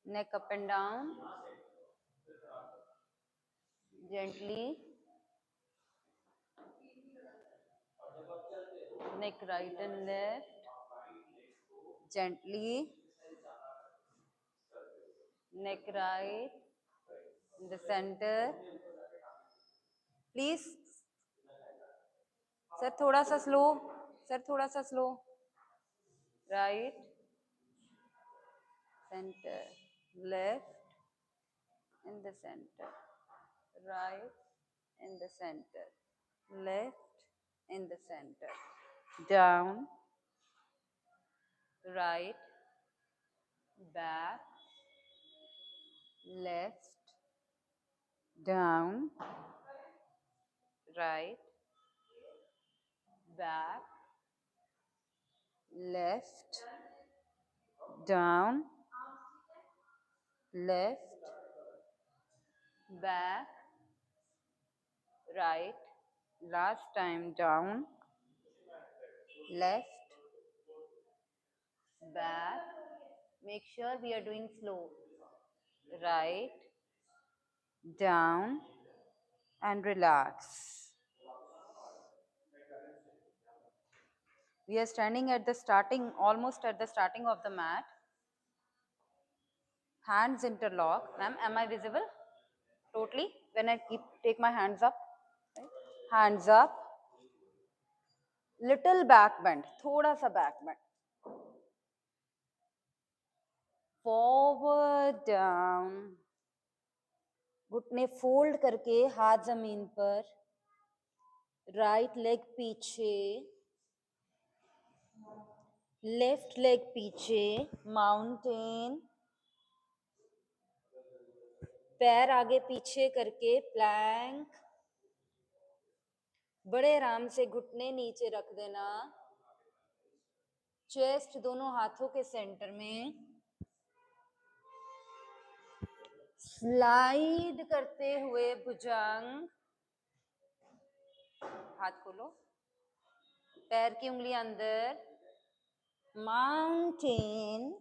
neck up and down, gently, neck right and left, gently, neck right, in the center. Please, sir, थोड़ा सा slow, sir थोड़ा सा slow. Right, center, left, in the center, right, in the center, left, in the center, down, right, back, left, down, right, back, left, down, left, back, right, last time down, left, back, make sure we are doing slow, right, down, and relax. We are standing at the starting, almost at the starting of the mat. Hands interlock. Ma'am, am I visible? Totally? When I take my hands up? Right? Hands up. Little back bend. Thoda sa back bend. Forward, down. घुटने fold करके हाथ जमीन पर. Right leg पीछे. Left leg पीछे. Mountain. पैर आगे पीछे करके प्लैंक. बड़े आराम से घुटने नीचे रख देना. चेस्ट दोनों हाथों के सेंटर में. स्लाइड करते हुए भुजंग. हाथ खोलो. पैर की उंगली अंदर. माउंटेन.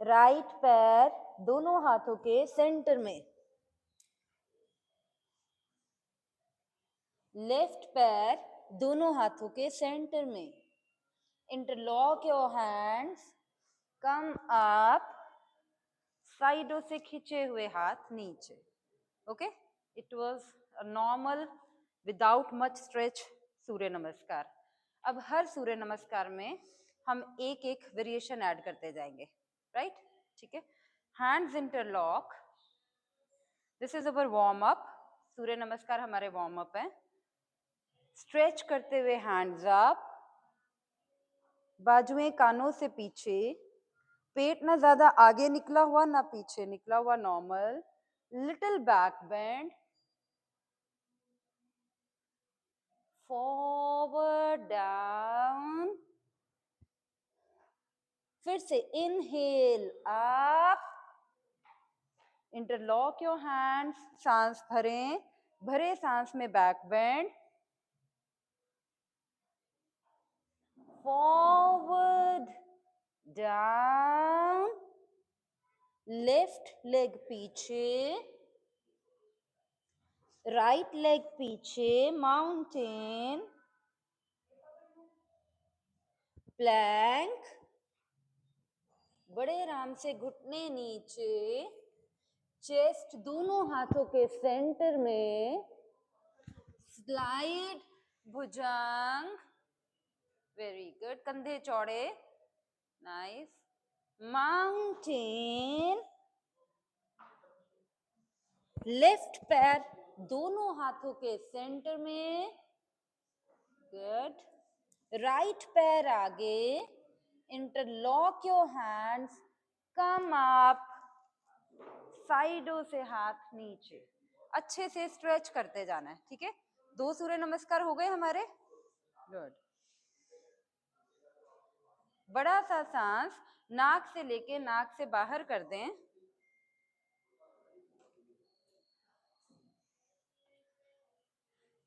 राइट पैर दोनों हाथों के सेंटर में. लेफ्ट पैर दोनों हाथों के सेंटर में. Interlock your hands. Come up. साइडों से खींचे हुए हाथ नीचे. Okay, it was a normal without much stretch Surya Namaskar. अब हर सूर्य नमस्कार में हम एक एक वेरिएशन ऐड करते जाएंगे. राइट, ठीक है. Hands interlock. This is our warm up. Surya Namaskar हमारे वार्म अप है. स्ट्रेच करते हुए हैंड्स अप. बाजुएं कानों से पीछे. पेट ना ज्यादा आगे निकला हुआ ना पीछे निकला हुआ. Normal. Little back bend. Forward, down. फिर से inhale up. Interlock your hands. सांस भरें. भरे सांस में back bend. Forward, down. Left leg पीछे. राइट लेग पीछे. माउंटेन. प्लैंक. बड़े आराम से घुटने नीचे. चेस्ट दोनों हाथों के सेंटर में. स्लाइड भुजंग. Very good. कंधे चौड़े. नाइस. माउंटेन. लेफ्ट पैर दोनों हाथों के सेंटर में. गुड. राइट पैर आगे. Interlock your hands. Come up. साइडों से हाथ नीचे. अच्छे से स्ट्रेच करते जाना है. ठीक है. 2 सूर्य नमस्कार हो गए हमारे. गुड. बड़ा सा सांस नाक से लेके नाक से बाहर कर दें.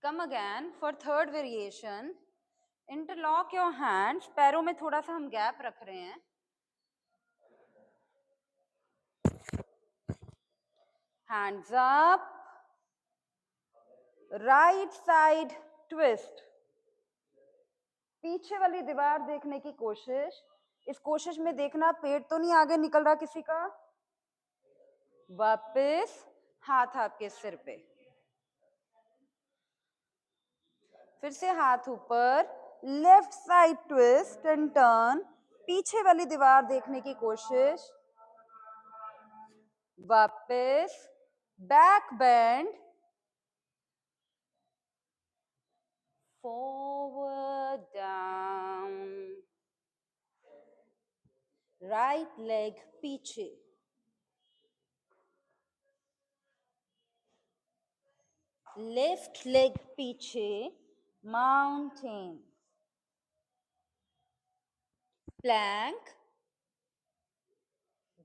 Come again for third variation. Interlock your hands. पैरों में थोड़ा सा हम गैप रख रहे हैं. Hands up, right side twist. पीछे वाली दीवार देखने की कोशिश। इस कोशिश में देखना पेट तो नहीं आगे निकल रहा किसी का। वापस हाथ आपके सिर पे, फिर से हाथ ऊपर, left side twist and turn. पीछे वाली दीवार देखने की कोशिश, वापस back bend, forward down, right leg पीछे, लेफ्ट लेग पीछे, माउंटेन, प्लैंक,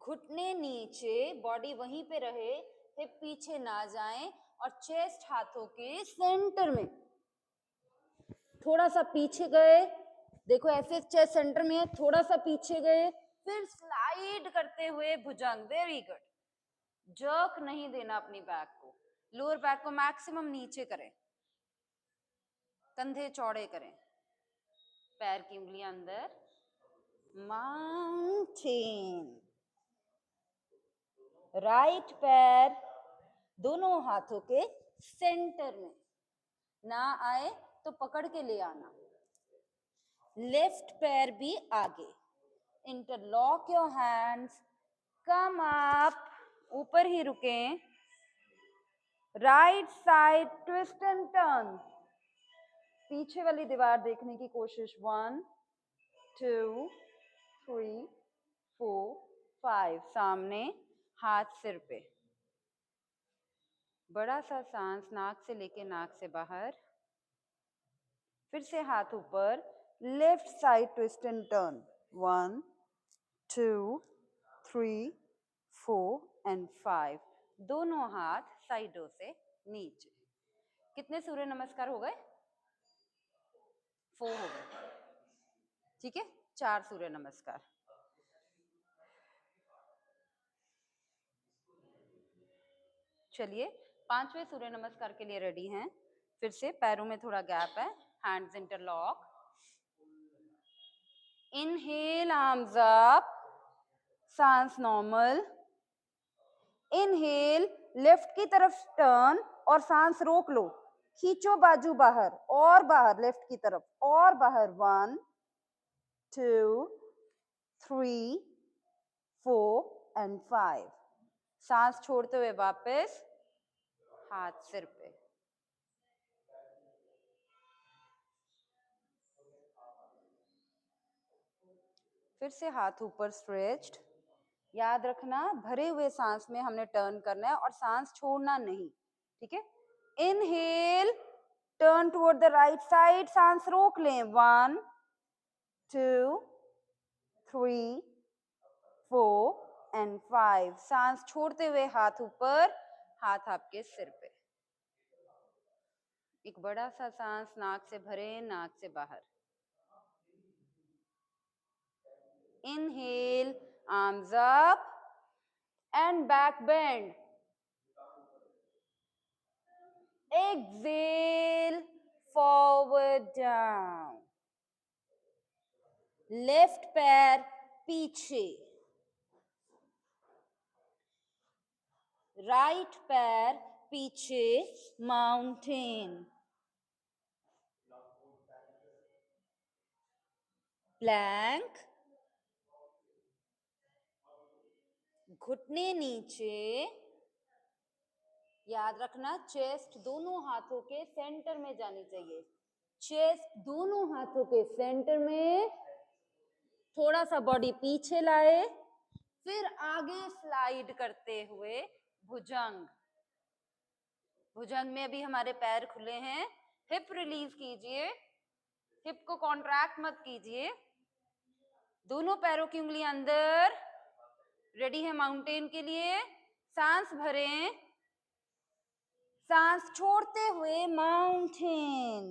घुटने नीचे, बॉडी वहीं पे रहे, हिप पीछे ना जाए और चेस्ट हाथों के सेंटर में। थोड़ा सा पीछे गए, देखो ऐसे चेस्ट सेंटर में है, थोड़ा सा पीछे गए, फिर स्लाइड करते हुए भुजंग। Very good. जर्क नहीं देना अपनी बैक को, लोअर बैक को मैक्सिमम नीचे करें, कंधे चौड़े करें, पैर की उंगलियां अंदर, माउंटेन। राइट पैर दोनों हाथों के सेंटर में, ना आए तो पकड़ के ले आना। लेफ्ट पैर भी आगे, interlock your hands, come up, ऊपर ही रुकें, right side twist and turn. पीछे वाली दीवार देखने की कोशिश, 1 2 3 4 5, सामने, हाथ सिर पे, बड़ा सा सांस नाक से लेके नाक से बाहर, फिर से हाथ ऊपर, left side twist and turn, 1 2 3 4 and 5, दोनों हाथ साइडों से नीचे। कितने सूर्य नमस्कार हो गए? 4 हो गए। ठीक है, 4 सूर्य नमस्कार। चलिए 5वें सूर्य नमस्कार के लिए रेडी हैं। फिर से पैरों में थोड़ा गैप है, hands interlock, inhale arms up, सांस नॉर्मल, इनहेल लेफ्ट की तरफ टर्न और सांस रोक लो, खींचो बाजू बाहर और बाहर, लेफ्ट की तरफ और बाहर, 1 2 3 4 एंड 5, सांस छोड़ते हुए वापस हाथ सिर पे। फिर से हाथ ऊपर स्ट्रेच्ड। याद रखना भरे हुए सांस में हमने टर्न करना है और सांस छोड़ना नहीं, ठीक है। Inhale, turn toward the right side, सांस रोक लें, 1 2 3 4 एंड 5, सांस छोड़ते हुए हाथ ऊपर, हाथ आपके सिर पे। एक बड़ा सा सांस नाक से भरे, नाक से बाहर। Inhale, arms up and back bend. Exhale, forward down. Left पैर पीछे, राइट पैर पीछे, माउंटेन, प्लैंक, घुटने नीचे। याद रखना चेस्ट दोनों हाथों के सेंटर में जानी चाहिए, चेस्ट दोनों हाथों के सेंटर में, थोड़ा सा बॉडी पीछे लाए, फिर आगे स्लाइड करते हुए भुजंग। भुजंग में अभी हमारे पैर खुले हैं, हिप रिलीज कीजिए, हिप को कॉन्ट्रैक्ट मत कीजिए, दोनों पैरों की उंगलियां अंदर, रेडी है माउंटेन के लिए। सांस भरें, सांस छोड़ते हुए माउंटेन,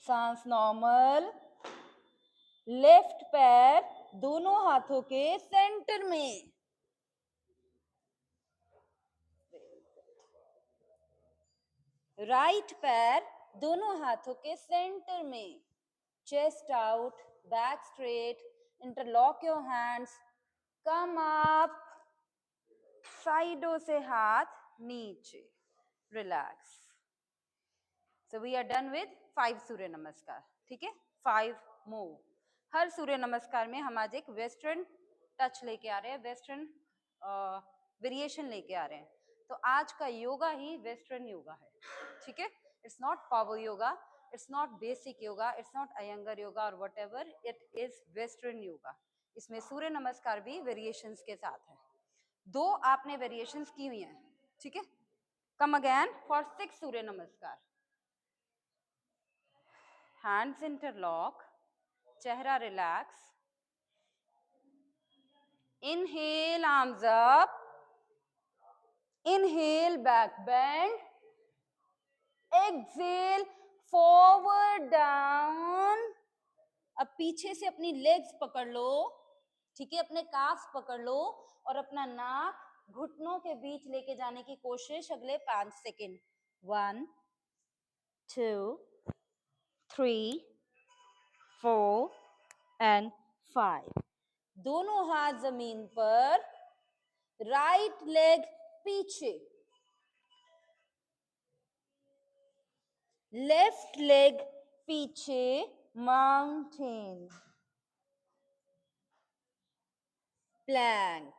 सांस नॉर्मल, लेफ्ट पैर दोनों हाथों के सेंटर में, राइट पैर दोनों हाथों के सेंटर में, chest out, back straight, interlock your hands, come up, साइडों से हाथ नीचे, relax. So we are done with 5 Surya Namaskar, ठीक है। 5 मूव। हर सूर्य नमस्कार में हम आज एक वेस्टर्न टच लेके आ रहे हैं, वेस्टर्न वेरिएशन लेके आ रहे हैं। तो आज का योगा ही वेस्टर्न योगा है, ठीक है। It's not power yoga, it's not basic yoga, it's not Iyengar yoga और whatever, it is western yoga. इसमें सूर्य नमस्कार भी वेरिएशंस के साथ है। 2 आपने वेरिएशंस की हुई हैं, ठीक है। Come again for 6 Surya Namaskar. Hands interlock, चेहरा relax, inhale arms up, inhale back bend, exhale forward down. अब पीछे से अपनी लेग्स पकड़ लो, ठीक है, अपने काफ पकड़ लो और अपना नाक घुटनों के बीच लेके जाने की कोशिश अगले 5 सेकेंड। 1 2 3 4 एंड 5। दोनों हाथ जमीन पर, राइट लेग पीछे, लेफ्ट लेग पीछे, माउंटेन प्लैंक।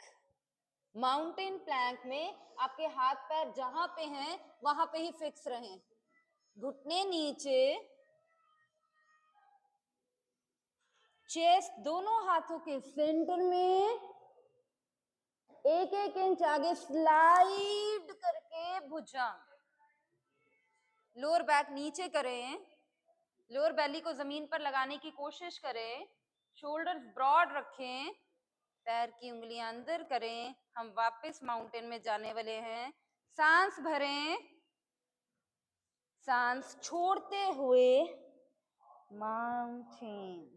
माउंटेन प्लैंक में आपके हाथ पैर जहां पे हैं वहां पे ही फिक्स रहें, घुटने नीचे, चेस्ट दोनों हाथों के सेंटर में, एक एक इंच आगे स्लाइड करके भुजंग, लोअर बैक नीचे करें, लोअर बेली को जमीन पर लगाने की कोशिश करें, शोल्डर्स ब्रॉड रखें, पैर की उंगलियां अंदर करें। हम वापस माउंटेन में जाने वाले हैं। सांस भरें, सांस छोड़ते हुए माउंटेन।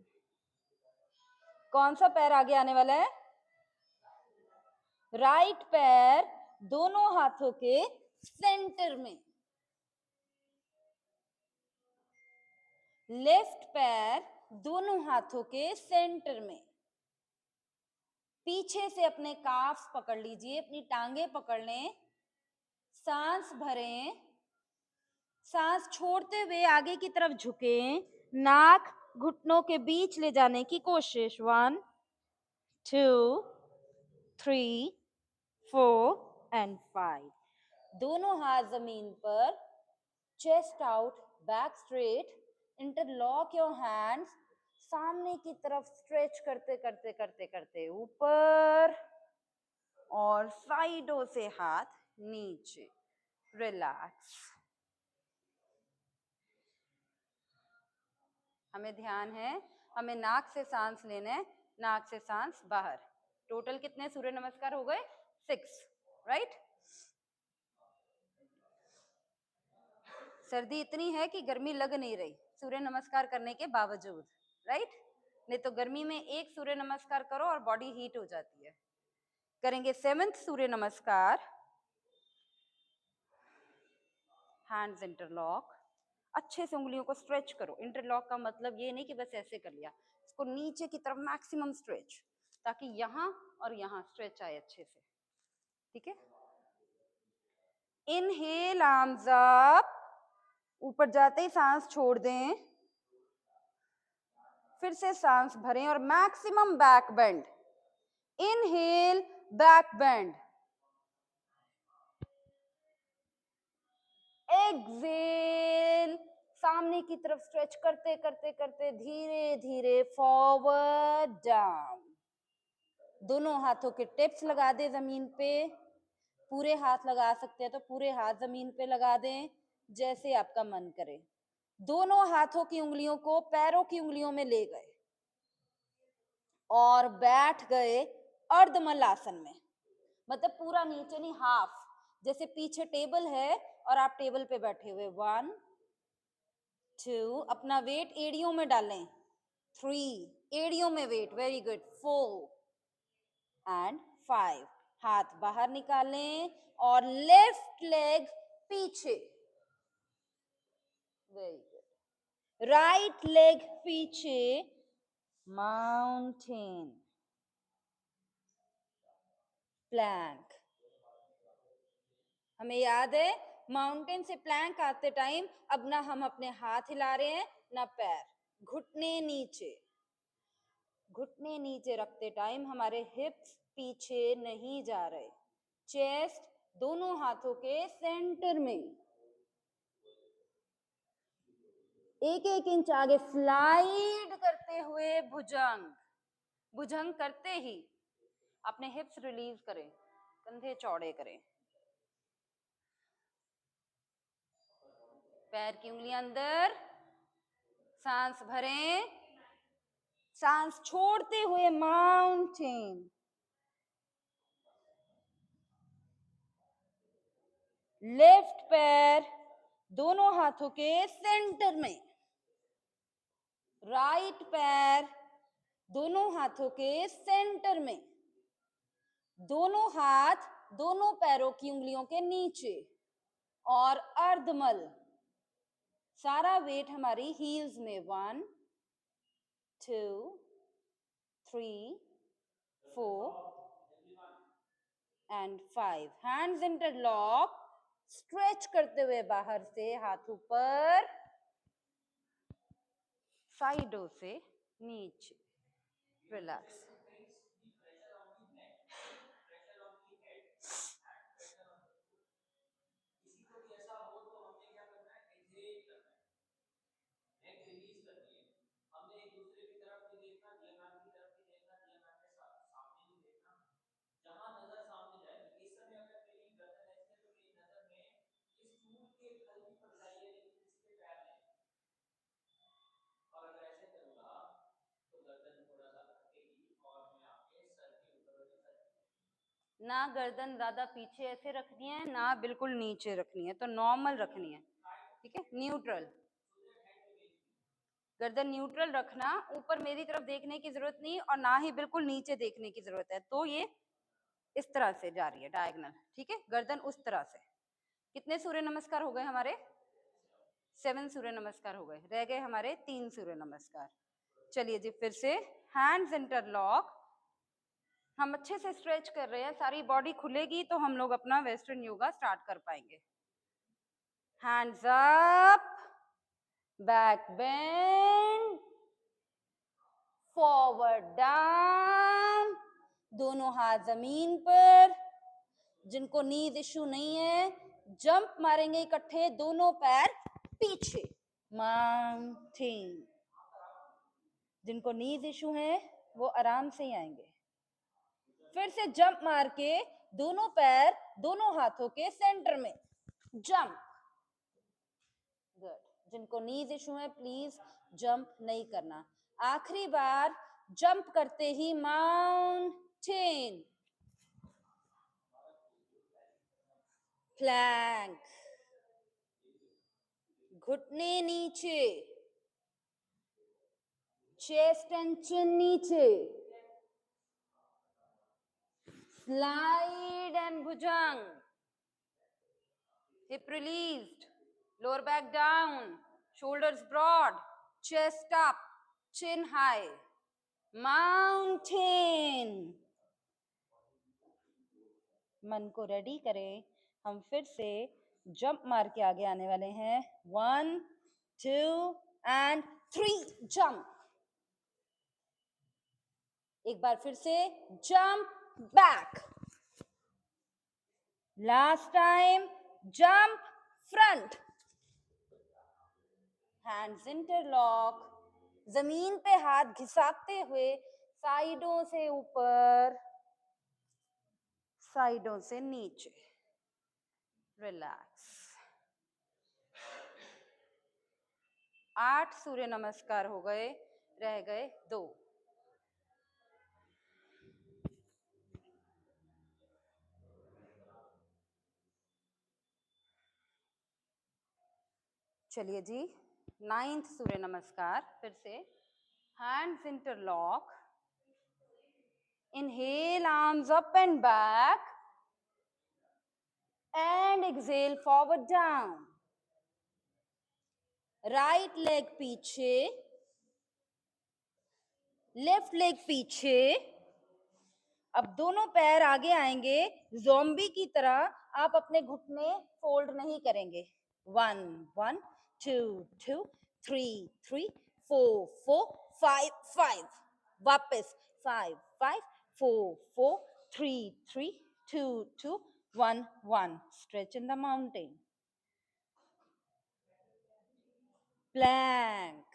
कौन सा पैर आगे आने वाला है? राइट पैर दोनों हाथों के सेंटर में, लेफ्ट पैर दोनों हाथों के सेंटर में। पीछे से अपने काफ पकड़ लीजिए, अपनी टांगे पकड़ लें, सांस भरें, सांस छोड़ते हुए आगे की तरफ झुकें, नाक घुटनों के बीच ले जाने की कोशिश। 1 2 3 4 एंड 5। दोनों हाथ जमीन पर, chest out, back straight, interlock your hands, सामने की तरफ स्ट्रेच करते करते करते करते ऊपर और साइडों से हाथ नीचे, रिलैक्स। हमें ध्यान है, हमें नाक से सांस लेना है, नाक से सांस बाहर। टोटल कितने सूर्य नमस्कार हो गए? 6, राइट। सर्दी इतनी है कि गर्मी लग नहीं रही सूर्य नमस्कार करने के बावजूद, राइट। नहीं तो गर्मी में एक सूर्य नमस्कार करो और बॉडी हीट हो जाती है। करेंगे 7th सूर्य नमस्कार। हैंड्स इंटरलॉक, अच्छे से उंगलियों को स्ट्रेच करो। इंटरलॉक का मतलब ये नहीं कि बस ऐसे कर लिया, इसको नीचे की तरफ मैक्सिमम स्ट्रेच, ताकि यहां और यहां स्ट्रेच आए अच्छे से, ठीक है। इनहेल आर्म्स अप, ऊपर जाते ही सांस छोड़ दें, फिर से सांस भरें और maximum back bend. Inhale, back bend, exhale, सामने की तरफ स्ट्रेच करते करते करते धीरे धीरे फॉरवर्ड डाउन। दोनों हाथों के टिप्स लगा दे जमीन पे, पूरे हाथ लगा सकते हैं तो पूरे हाथ जमीन पे लगा दें, जैसे आपका मन करे। दोनों हाथों की उंगलियों को पैरों की उंगलियों में ले गए और बैठ गए अर्धमलासन में, मतलब पूरा नीचे नहीं, हाफ, जैसे पीछे टेबल है और आप टेबल पे बैठे हुए। 1 2, अपना वेट एड़ियों में डालें। 3, एड़ियों में वेट, वेरी गुड। 4 एंड 5, हाथ बाहर निकालें और लेफ्ट लेग पीछे, वेरी गुड। राइट लेग पीछे, माउंटेन, प्लैंक। हमें याद है माउंटेन से प्लैंक आते टाइम अब ना हम अपने हाथ हिला रहे हैं ना पैर, घुटने नीचे। घुटने नीचे रखते टाइम हमारे हिप्स पीछे नहीं जा रहे, चेस्ट दोनों हाथों के सेंटर में, एक एक इंच आगे स्लाइड करते हुए भुजंग। भुजंग करते ही अपने हिप्स रिलीज करें, कंधे चौड़े करें, पैर की उंगलियां अंदर, सांस भरें, सांस छोड़ते हुए माउंटेन। लेफ्ट पैर दोनों हाथों के सेंटर में, राइट पैर दोनों हाथों के सेंटर में, दोनों हाथ दोनों पैरों की उंगलियों के नीचे, और अर्धमल, सारा वेट हमारी हील्स में। 1 2 3 4 एंड 5। हैंड्स इंटरलॉक, स्ट्रेच करते हुए बाहर से हाथ ऊपर, साइडों से नीचे, रिलैक्स। ना गर्दन ज्यादा पीछे ऐसे रखनी है, ना बिल्कुल नीचे रखनी है, तो नॉर्मल रखनी है, ठीक है, न्यूट्रल। गर्दन न्यूट्रल रखना, ऊपर मेरी तरफ देखने की जरूरत नहीं और ना ही बिल्कुल नीचे देखने की जरूरत है। तो ये इस तरह से जा रही है डायगोनल, ठीक है, गर्दन उस तरह से। कितने सूर्य नमस्कार हो गए हमारे? 7 सूर्य नमस्कार हो गए, रह गए हमारे 3 सूर्य नमस्कार। चलिए जी, फिर से हैंड्स इंटरलॉक, हम अच्छे से स्ट्रेच कर रहे हैं, सारी बॉडी खुलेगी तो हम लोग अपना वेस्टर्न योगा स्टार्ट कर पाएंगे। Hands up, back bend, forward down, दोनों हाथ जमीन पर। जिनको नीज इश्यू नहीं है, जंप मारेंगे इकट्ठे, दोनों पैर पीछे, माउंटेन। जिनको नीज इश्यू है वो आराम से ही आएंगे। फिर से जंप मार के दोनों पैर दोनों हाथों के सेंटर में, जंप। गुड। जिनको नीज इश्यू है प्लीज जंप नहीं करना। आखिरी बार जंप करते ही माउंटेन, प्लैंक, घुटने नीचे, चेस्ट एंड चिन नीचे, slide and Bhujang, hip released, lower back down, shoulders broad, chest up, chin high, mountain। मन को रेडी करें, हम फिर से जंप मार के आगे आने वाले हैं। 1 2 एंड 3, जंप। एक बार फिर से jump back, last time jump front, hands interlock, जमीन पे हाथ घिसाते हुए साइडों से ऊपर, साइडों से नीचे, रिलैक्स। 8 सूर्य नमस्कार हो गए, रह गए 2। चलिए जी, 9th सूर्य नमस्कार। फिर से hands interlock, inhale arms up and back, and exhale forward down, right leg पीछे, लेफ्ट लेग पीछे। अब दोनों पैर आगे आएंगे, ज़ॉम्बी की तरह आप अपने घुटने फोल्ड नहीं करेंगे। 1 1 2 2 3 3 4 4 5 5, वापस 5 5 4 4 3 3 2 2 1 1। Stretch in the mountain, plank,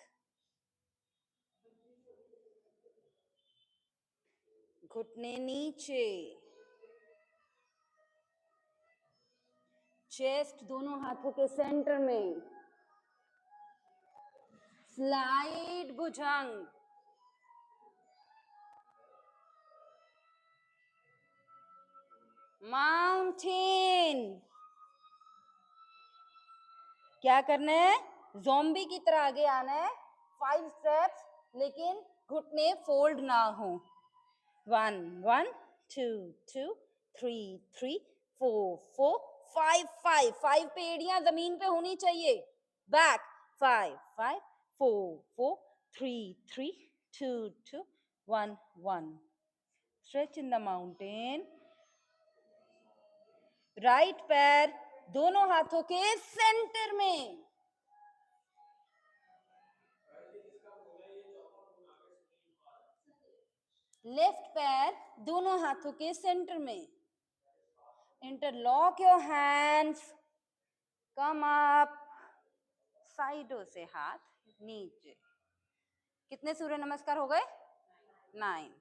घुटने नीचे, चेस्ट दोनों हाथों के सेंटर में, स्लाइड भुजंग, माउंटेन। क्या करना है? ज़ॉम्बी की तरह आगे आना है, 5 स्टेप्स, लेकिन घुटने फोल्ड ना हो। 1 1 2 2 3 3 4 4 5 5 5 पे एड़ियां जमीन पे होनी चाहिए। Back 5 5 4 4 3 3 2 2 1 1। Stretch in the mountain. Right पैर दोनों हाथों के सेंटर में, लेफ्ट पैर दोनों हाथों के सेंटर में। Interlock your hands, come up, साइडों से हाथ नीचे। कितने सूर्य नमस्कार हो गए? 9।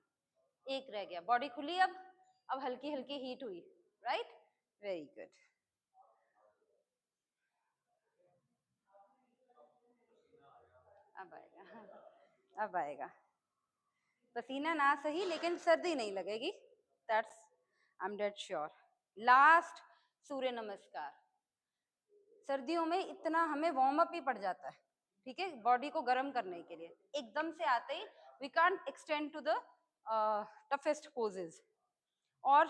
एक रह गया। बॉडी खुली अब हल्की हल्की हीट हुई, राइट? Very good. अब आएगा, अब आएगा। पसीना ना सही, लेकिन सर्दी नहीं लगेगी, that's I am dead sure. Last Surya Namaskar. सर्दियों में इतना हमें वार्म अप ही पड़ जाता है, ठीक है, बॉडी को गर्म करने के लिए। एकदम से आते ही we can't extend to the toughest poses और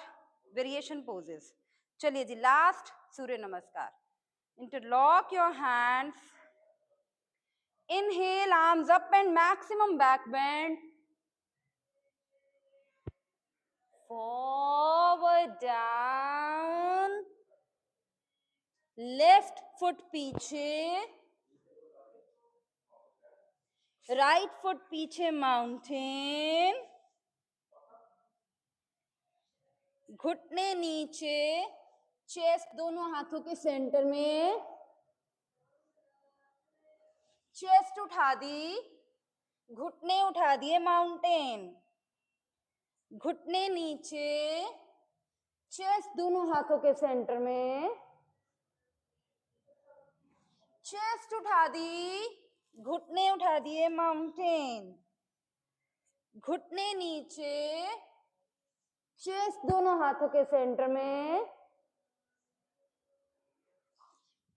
वेरिएशन पोजेस। चलिए जी, last Surya Namaskar. Interlock your hands, inhale, arms up and maximum back bend, forward down, left foot पीछे, राइट फुट पीछे, माउंटेन, घुटने नीचे, चेस्ट दोनों हाथों के सेंटर में, चेस्ट उठा दी, घुटने उठा दिए, माउंटेन, घुटने नीचे, चेस्ट दोनों हाथों के सेंटर में, चेस्ट उठा दी, घुटने उठा दिए, माउंटेन, घुटने नीचे, चेस्ट दोनों हाथों के सेंटर में,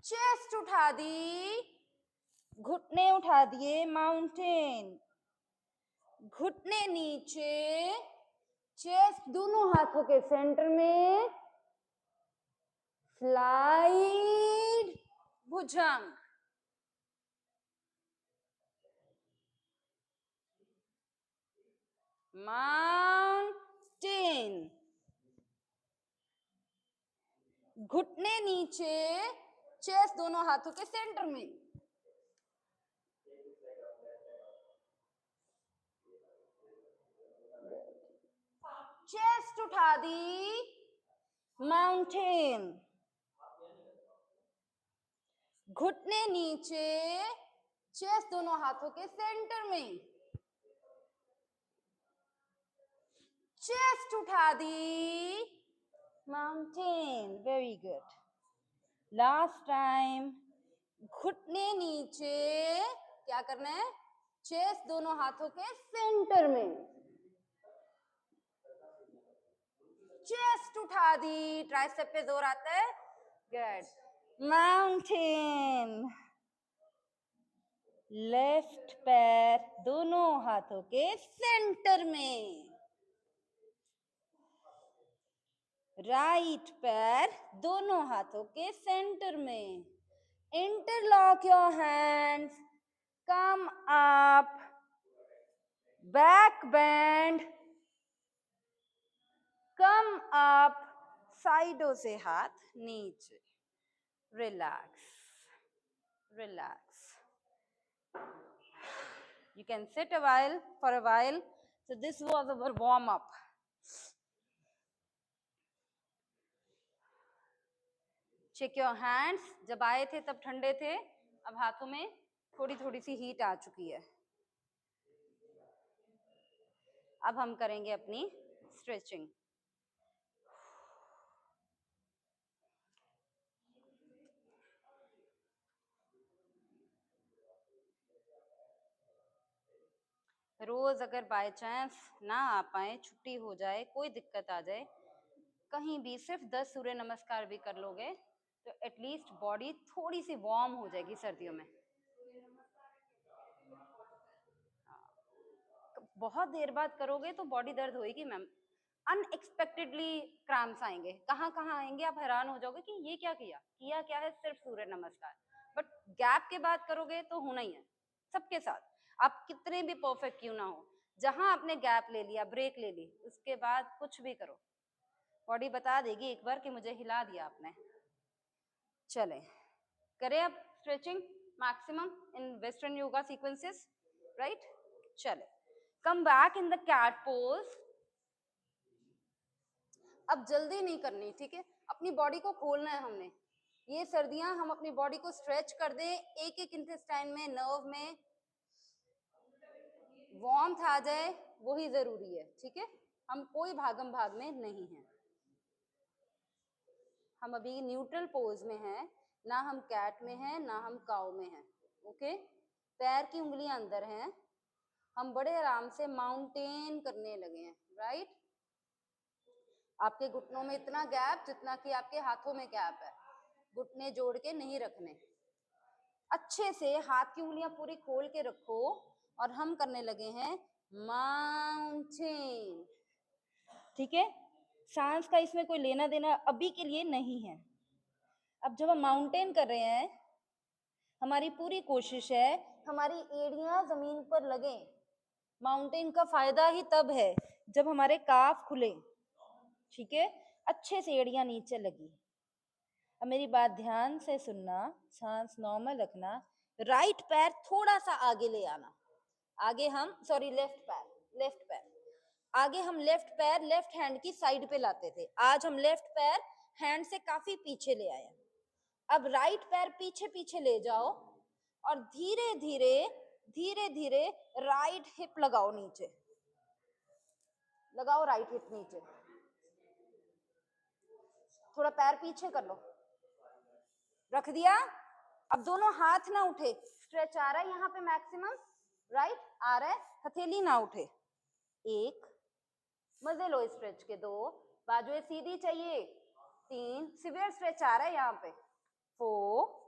चेस्ट उठा दी, घुटने उठा दिए, माउंटेन, घुटने नीचे, चेस्ट दोनों हाथों के सेंटर में, स्लाइड भुजंग, माउंटेन, घुटने नीचे, चेस्ट दोनों हाथों के सेंटर में, चेस्ट उठा दी, माउंटेन, घुटने नीचे, चेस्ट दोनों हाथों के सेंटर में, चेस्ट उठा दी, mountain. Very good. Last time. घुटने नीचे, क्या करना है? चेस्ट दोनों हाथों के सेंटर में, चेस्ट उठा दी, ट्राइसेप पे जोर आता है, गुड, माउंटेन, लेफ्ट पैर दोनों हाथों के सेंटर में, राइट पैर दोनों हाथों के सेंटर में, Interlock your hands. Come up. Back bend. Come up. साइडों से हाथ नीचे. Relax. Relax. You can sit for a while. So this was our warm up. Check your hands. जब आए थे तब ठंडे थे, अब हाथों में थोड़ी थोड़ी सी हीट आ चुकी है. अब हम करेंगे अपनी स्ट्रेचिंग. रोज अगर बाय चांस ना आ पाए, छुट्टी हो जाए, कोई दिक्कत आ जाए, कहीं भी सिर्फ 10 सूर्य नमस्कार भी कर लोगे तो एटलीस्ट बॉडी थोड़ी सी वार्म हो जाएगी सर्दियों में. बहुत देर बाद करोगे तो बॉडी दर्द होएगी मैम. अनएक्सपेक्टेडली क्रैम्प्स आएंगे. कहाँ कहाँ आएंगे आप हैरान हो जाओगे कि ये क्या किया क्या है, सिर्फ सूर्य नमस्कार. बट गैप के बाद करोगे तो होना ही है सबके साथ. आप कितने भी परफेक्ट क्यों ना हो, जहां आपने गैप ले लिया, ब्रेक ले ली, उसके बाद कुछ भी करो, बॉडी बता देगी एक बार कि मुझे हिला दिया आपने. चले करें अब stretching maximum in western yoga sequences, right. चले come back in the cat pose. अब जल्दी नहीं करनी, ठीक है. अपनी बॉडी को खोलना है हमने. ये सर्दियां हम अपनी बॉडी को स्ट्रेच कर दें, एक एक इंटेस्टाइन में, नर्व में वार्मथ आ जाए, वही जरूरी है, ठीक है. हम कोई भागम भाग में नहीं है. हम अभी न्यूट्रल पोज में हैं, ना हम कैट में हैं ना हम काउ में हैं. ओके. पैर की उंगलियां अंदर हैं. हम बड़े आराम से माउंटेन करने लगे हैं, राइट. आपके घुटनों में इतना गैप जितना कि आपके हाथों में गैप है. घुटने जोड़ के नहीं रखने. अच्छे से हाथ की उंगलियां पूरी खोल के रखो और हम करने लगे हैं माउंटेन. ठीक है. सांस का इसमें कोई लेना देना अभी के लिए नहीं है. अब जब हम माउंटेन कर रहे हैं, हमारी पूरी कोशिश है हमारी एड़ियां जमीन पर लगे. माउंटेन का फायदा ही तब है जब हमारे काफ खुले, ठीक है. अच्छे से एड़ियां नीचे लगी. अब मेरी बात ध्यान से सुनना, सांस नॉर्मल रखना. राइट पैर थोड़ा सा आगे ले आना. आगे हम लेफ्ट पैर आगे हम लेफ्ट पैर लेफ्ट हैंड की साइड पे लाते थे. आज हम लेफ्ट पैर हैंड से काफी पीछे ले आए. अब राइट पैर पीछे पीछे ले जाओ और धीरे धीरे राइट हिप लगाओ नीचे. लगाओ राइट हिप नीचे. थोड़ा पैर पीछे कर लो. रख दिया. अब दोनों हाथ ना उठे. स्ट्रेच आ रहा है यहाँ पे मैक्सिमम, राइट. आ रहा है, हथेली ना उठे. एक, मजे लो स्ट्रेच के. दो, बाजुएं सीधी चाहिए. तीन, सिवियर स्ट्रेच आ रहा है यहाँ पे. 4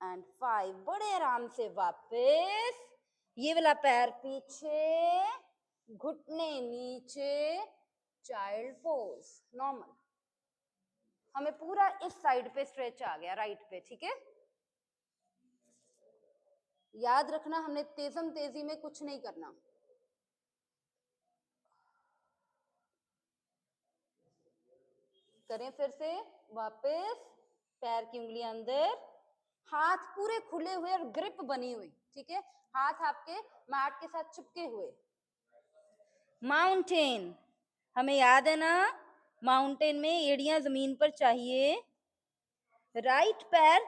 एंड 5. बड़े आराम से वापस. ये वाला पैर पीछे, घुटने नीचे, चाइल्ड पोज नॉर्मल. हमें पूरा इस साइड पे स्ट्रेच आ गया, राइट पे, ठीक है. याद रखना हमने तेजी में कुछ नहीं करना. करें फिर से वापस. पैर की उंगलियां अंदर, हाथ पूरे खुले हुए और ग्रिप बनी हुई, ठीक है. हाथ आपके मैट के साथ चिपके हुए. माउंटेन हमें याद है ना, माउंटेन में एड़ियां जमीन पर चाहिए. राइट पैर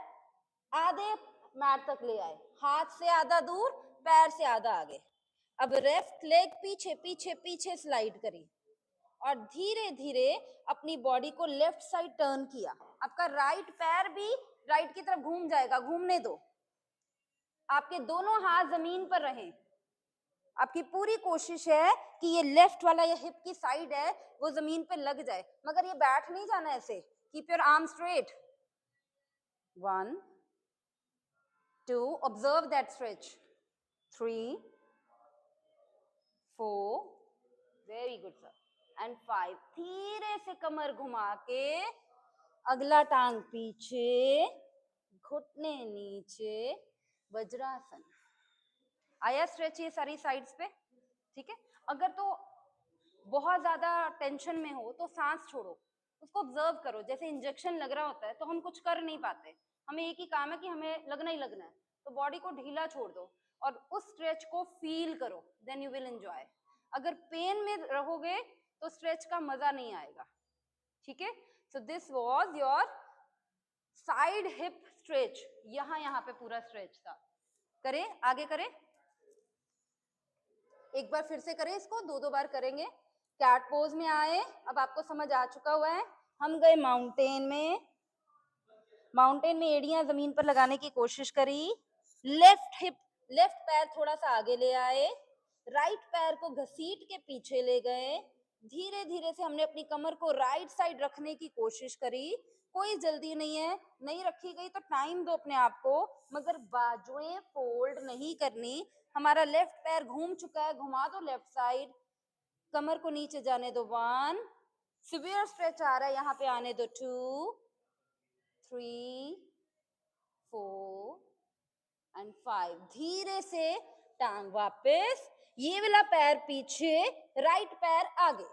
आधे मैट तक ले आए, हाथ से आधा दूर, पैर से आधा आगे. अब लेफ्ट लेग पीछे पीछे पीछे स्लाइड करी और धीरे धीरे अपनी बॉडी को लेफ्ट साइड टर्न किया. आपका राइट पैर भी राइट की तरफ घूम जाएगा, घूमने दो. आपके दोनों हाथ जमीन पर रहें. आपकी पूरी कोशिश है कि ये लेफ्ट वाला ये हिप की साइड है वो जमीन पे लग जाए, मगर ये बैठ नहीं जाना ऐसे. Keep your arm straight. 1 2, observe that stretch. 3 4, very good sir. And 5. धीरे से कमर घुमा के अगला टांग पीछे, घुटने नीचे, वज्रासन। आया स्ट्रेच ये सारी साइड्स पे, ठीक है। अगर तो बहुत ज्यादा टेंशन में हो तो सांस छोड़ो, उसको ऑब्जर्व करो। जैसे इंजेक्शन लग रहा होता है तो हम कुछ कर नहीं पाते, हमें एक ही काम है कि हमें लगना ही लगना है, तो बॉडी को ढीला छोड़ दो और उस स्ट्रेच को फील करो, देन यू विल एंजॉय। अगर पेन में रहोगे तो स्ट्रेच का मजा नहीं आएगा, ठीक है। So this was your side hip stretch. यहाँ पे पूरा स्ट्रेच था। करें, आगे करें, एक बार फिर से करें इसको, दो बार करेंगे। कैट पोज में आए, अब आपको समझ आ चुका हुआ है। हम गए माउंटेन में एड़ियां जमीन पर लगाने की कोशिश करी। लेफ्ट पैर थोड़ा सा आगे ले आए, राइट पैर को घसीट के पीछे ले गए। धीरे धीरे से हमने अपनी कमर को राइट साइड रखने की कोशिश करी। कोई जल्दी नहीं है, नहीं रखी गई तो टाइम दो अपने आप को, मगर बाजुएं फोल्ड नहीं करनी। हमारा लेफ्ट पैर घूम चुका है, घुमा दो लेफ्ट साइड, कमर को नीचे जाने दो 1, सिवियर स्ट्रेच आ रहा है, यहाँ पे आने दो 2, 3, 4 एंड 5। धीरे से टांग वापस, ये वाला पैर पीछे, राइट पैर आगे।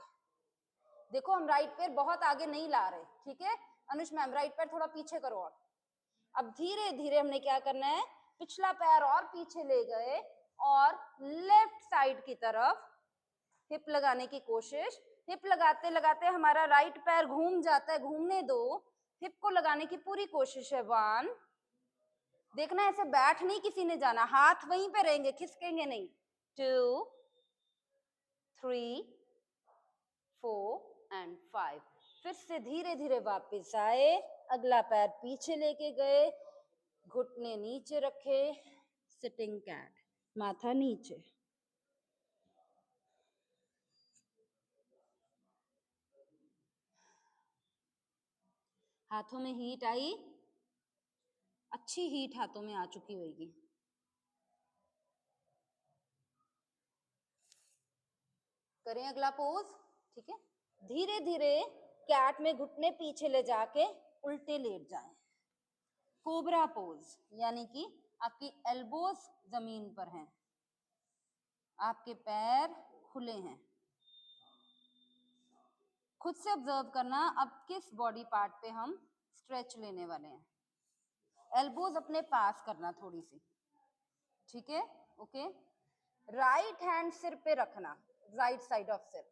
देखो हम राइट पैर बहुत आगे नहीं ला रहे, ठीक है। अनुष मैम राइट पैर थोड़ा पीछे करो। और अब धीरे धीरे हमने क्या करना है, पिछला पैर और पीछे ले गए और लेफ्ट साइड की तरफ हिप लगाने की कोशिश। हिप लगाते लगाते हमारा राइट पैर घूम जाता है, घूमने दो, हिप को लगाने की पूरी कोशिश है। 1, देखना ऐसे बैठ नहीं किसी ने जाना, हाथ वहीं पे रहेंगे, खिसकेंगे नहीं। 2, 3, 4 एंड 5। फिर से धीरे धीरे वापस आए, अगला पैर पीछे लेके गए, घुटने नीचे रखे, सिटिंग कैट, माथा नीचे। हाथों में हीट आई, अच्छी हीट हाथों में आ चुकी होगी। करें अगला पोज, ठीक है। धीरे धीरे कैट में घुटने पीछे ले जाके उल्टे लेट जाएं। कोबरा पोज, यानी कि आपकी एल्बोस जमीन पर हैं, आपके पैर खुले हैं। खुद से ऑब्जर्व करना अब किस बॉडी पार्ट पे हम स्ट्रेच लेने वाले हैं। एल्बोज अपने पास करना थोड़ी सी, ठीक है, ओके। राइट हैंड सिर पे रखना, राइट साइड ऑफ सिर,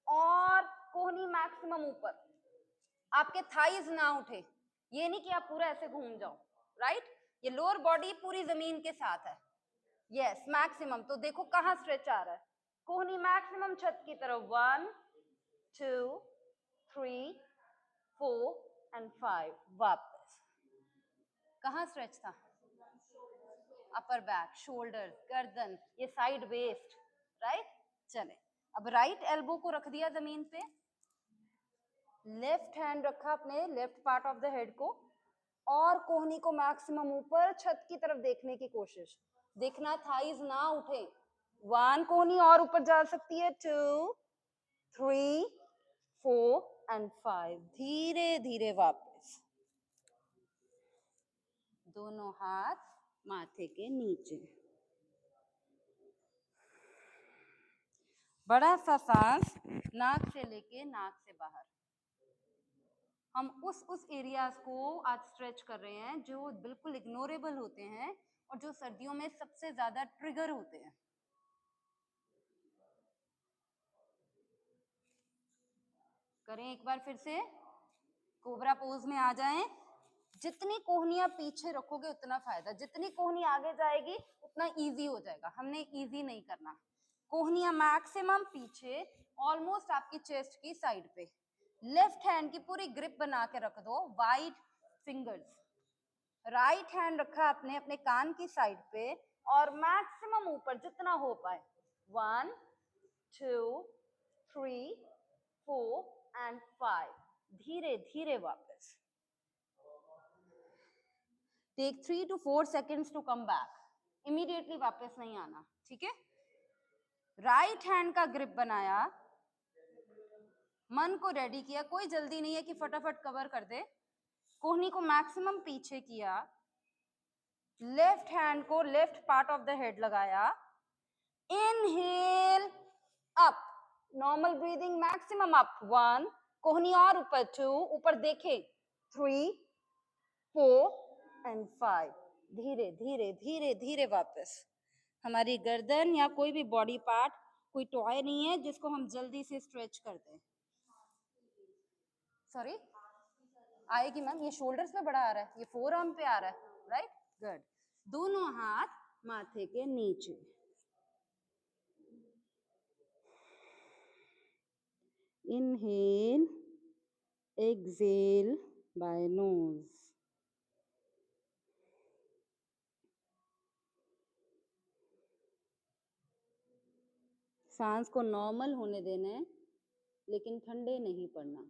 और कोहनी मैक्सिमम ऊपर, आपके थाइज ना उठे। ये नहीं कि आप पूरा ऐसे घूम जाओ, राइट। ये लोअर बॉडी पूरी जमीन के साथ है, यस मैक्सिमम। तो देखो कहाँ स्ट्रेच आ रहा है, कोहनी मैक्सिमम छत की तरफ। 1, 2, 3, 4 एंड 5। वापस कहाँ स्ट्रेच था, अपर बैक, शोल्डर, गर्दन, ये साइड वेस्ट, राइट। चले, अब राइट एल्बो को रख दिया जमीन पे, लेफ्ट हैंड रखा अपने left part of the head को, और कोहनी को मैक्सिमम ऊपर छत की तरफ देखने की कोशिश। देखना थाइज ना उठे। 1, कोहनी और ऊपर जा सकती है। 2, 3, 4 एंड 5। धीरे धीरे वापस, दोनों हाथ माथे के नीचे, बड़ा सा सांस नाक से लेके नाक से बाहर। हम उस एरियाज को आज स्ट्रेच कर रहे हैं जो बिल्कुल इग्नोरेबल होते हैं और जो सर्दियों में सबसे ज्यादा ट्रिगर होते हैं। करें एक बार फिर से, कोबरा पोज में आ जाएं। जितनी कोहनियां पीछे रखोगे उतना फायदा, जितनी कोहनी आगे जाएगी उतना इजी हो जाएगा। हमने इजी नहीं करना, कोहनियां मैक्सिमम पीछे, ऑलमोस्ट आपकी चेस्ट की साइड पे। लेफ्ट हैंड की पूरी ग्रिप बना के रख दो, वाइड फिंगर्स। राइट हैंड रखा आपने अपने कान की साइड पे और मैक्सिमम ऊपर जितना हो पाए। 1, 2, 3, 4 एंड 5। धीरे धीरे वापस। Take 3 to 4 seconds to come back, immediately वापस नहीं आना, ठीक है। राइट हैंड का ग्रिप बनाया, मन को रेडी किया, कोई जल्दी नहीं है कि फटाफट कवर कर दे। कोहनी को मैक्सिमम पीछे किया, लेफ्ट हैंड को left part of the head लगाया, inhale up, normal breathing, maximum up, 1, कोहनी और ऊपर, 2, ऊपर देखे, 3, 4 एंड 5, धीरे धीरे धीरे धीरे वापस। हमारी गर्दन या कोई भी बॉडी पार्ट कोई टॉय नहीं है जिसको हम जल्दी से स्ट्रेच कर दें। सॉरी, आएगी मैम, ये शोल्डर्स पे बड़ा आ रहा है, ये फोर आर्म पे आ रहा है, राइट, गुड। दोनों हाथ माथे के नीचे, इनहेल, एक्सहेल बाय नोज, सांस को नॉर्मल होने देना है लेकिन ठंडे नहीं पड़ना।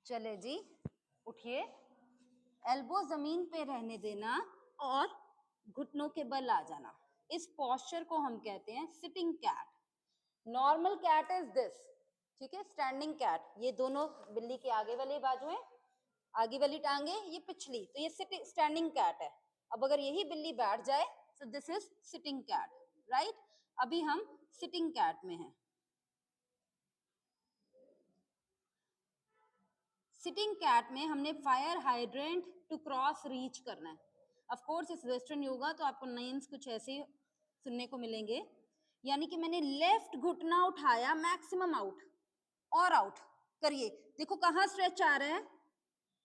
चले जी, उठिए, एल्बो जमीन पे रहने देना और घुटनों के बल आ जाना। इस पोस्चर को हम कहते हैं sitting cat. Normal cat is this, ठीक है, स्टैंडिंग कैट, ये दोनों बिल्ली के आगे वाली बाजुएं, आगे वाली टांगे, ये पिछली, तो ये स्टैंडिंग कैट है। अब अगर यही बिल्ली बैठ जाए तो this is sitting cat, right. अभी हम सिटिंग कैट में हैं। सिटिंग कैट में हमने fire hydrant to cross reach करना है। ऑफ कोर्स इस वेस्टर्न योगा तो आपको नाइन्स कुछ ऐसे सुनने को मिलेंगे, यानी कि मैंने लेफ्ट घुटना उठाया, मैक्सिमम आउट और आउट करिए। देखो कहाँ स्ट्रेच आ रहा है,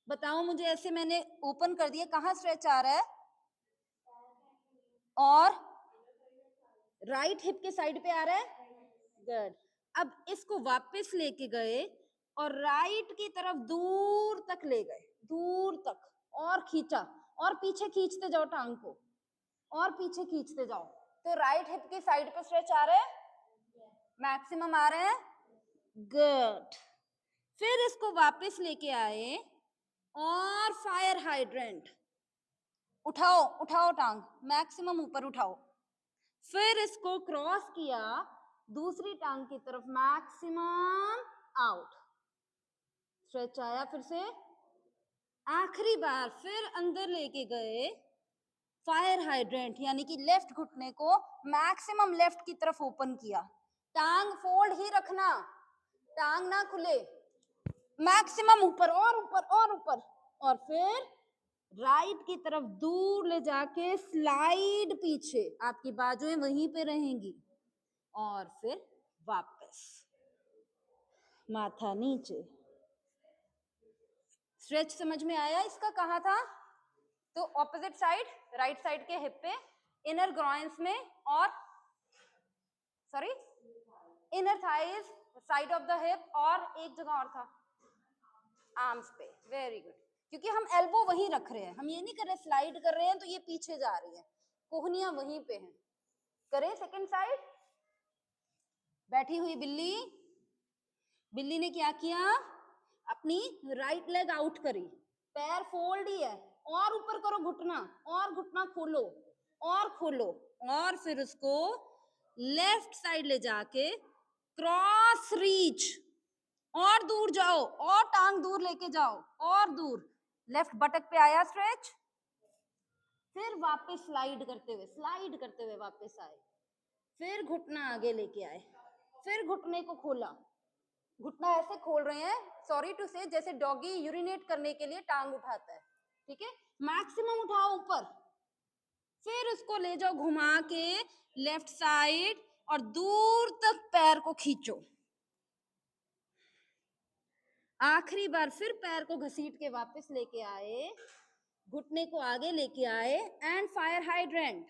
बताओ मुझे, ऐसे मैंने ओपन कर दिया, कहाँ स्ट्रेच आ रहा है, और राइट हिप के साइड पे आ रहा है, गुड। अब इसको वापस लेके गए और राइट की तरफ दूर तक ले गए, दूर तक, और खींचा, और पीछे खींचते जाओ टांग को, और पीछे खींचते जाओ, तो राइट हिप की साइड पे स्ट्रेच आ रहे हैं, मैक्सिमम आ रहे हैं, गुड। फिर इसको वापस लेके आए और फायर हाइड्रेंट, उठाओ उठाओ टांग, मैक्सिमम ऊपर उठाओ, फिर इसको क्रॉस किया दूसरी टांग की तरफ, मैक्सिमम आउट, स्ट्रेच आया, फिर से आखिरी बार फिर अंदर लेके गए, फायर हाइड्रेंट, यानी कि लेफ्ट घुटने को मैक्सिमम लेफ्ट की तरफ ओपन किया, टांग फोल्ड ही रखना, टांग ना खुले, मैक्सिमम ऊपर और ऊपर और ऊपर, और फिर राइट की तरफ दूर ले जाके स्लाइड पीछे, आपकी बाजुएं वहीं पे रहेंगी, और फिर वापस माथा नीचे। स्ट्रेच समझ में आया इसका, कहा था, तो ऑपोजिट साइड, राइट साइड के हिप पे, इनर ग्रॉइंस में, और sorry inner thighs, side of the hip, और एक जगह और था आर्म्स पे, वेरी गुड। क्योंकि हम एल्बो वहीं रख रहे हैं, हम ये नहीं कर रहे स्लाइड कर रहे हैं तो ये पीछे जा रही है, कोहनियां वहीं पे हैं। करें सेकंड साइड, बैठी हुई बिल्ली, बिल्ली ने क्या किया, अपनी राइट लेग आउट करी, पैर फोल्ड ही है, और ऊपर करो घुटना, और घुटना खोलो, और खोलो, और फिर उसको लेफ्ट साइड ले जाके क्रॉस रीच, और दूर जाओ, और टांग दूर लेके जाओ, और दूर, लेफ्ट बटक पे आया स्ट्रेच, फिर वापस स्लाइड करते हुए वापस आए, फिर घुटना आगे लेके आए, फिर घुटने को खोला, घुटना ऐसे खोल रहे हैं, सॉरी टू से, जैसे डॉगी यूरिनेट करने के लिए टांग उठाता है, ठीक है, मैक्सिमम उठाओ ऊपर, फिर उसको ले जाओ घुमा के लेफ्ट साइड, और दूर तक पैर को खींचो, आखिरी बार फिर पैर को घसीट के वापस लेके आए, घुटने को आगे लेके आए, एंड फायर हाइड्रेंट,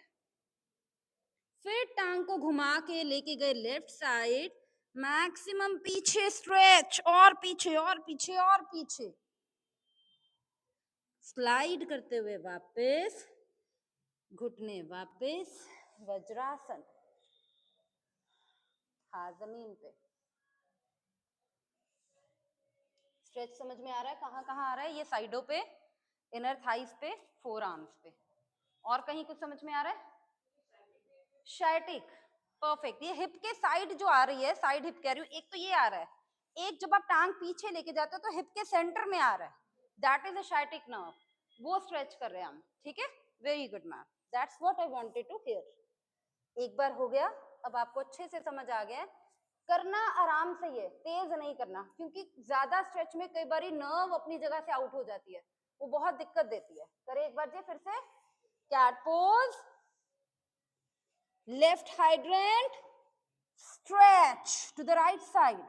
फिर टांग को घुमा के लेके गए लेफ्ट साइड, मैक्सिमम पीछे स्ट्रेच, और पीछे और पीछे और पीछे, स्लाइड करते हुए वापस, घुटने वापस, वज्रासन, हाथ जमीन पे। स्ट्रेच समझ में आ रहा है, कहाँ कहाँ आ रहा है, ये साइडों पे, इनर थाइस पे, फोर आर्म्स पे, और कहीं कुछ समझ में आ रहा है, शाइटिक, परफेक्ट। ये हिप के साइड जो आ रही है, साइड हिप कह रही हूँ, एक तो ये आ रहा है, एक जब आप टांग पीछे लेके जाते हो तो हिप के सेंटर में आ रहा है, that is a sciatic nerve, वो स्ट्रेच कर रहे हैं हम, ठीक है। Very good ma'am, that's what I wanted to hear. एक बार हो गया, अब आपको अच्छे से समझ आ गया है। करना आराम से, ये तेज नहीं करना, क्योंकि ज्यादा स्ट्रेच में कई बार नर्व अपनी जगह से आउट हो जाती है, वो बहुत दिक्कत देती है। करें एक बार जी फिर से, cat pose, left hydrant, stretch to the right side,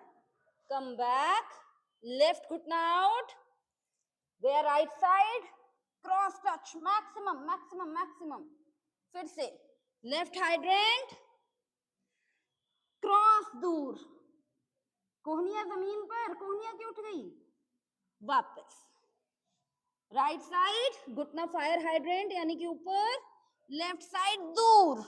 come back, left घुटना out, there right side, cross touch, maximum maximum maximum। फिर से लेफ्ट hydrant, क्रॉस दूर, कोहनिया जमीन पर, कोहनिया क्यों उठ गई, वापस राइट साइड, घुटना फायर हाइड्रेंट यानी कि ऊपर, लेफ्ट साइड दूर,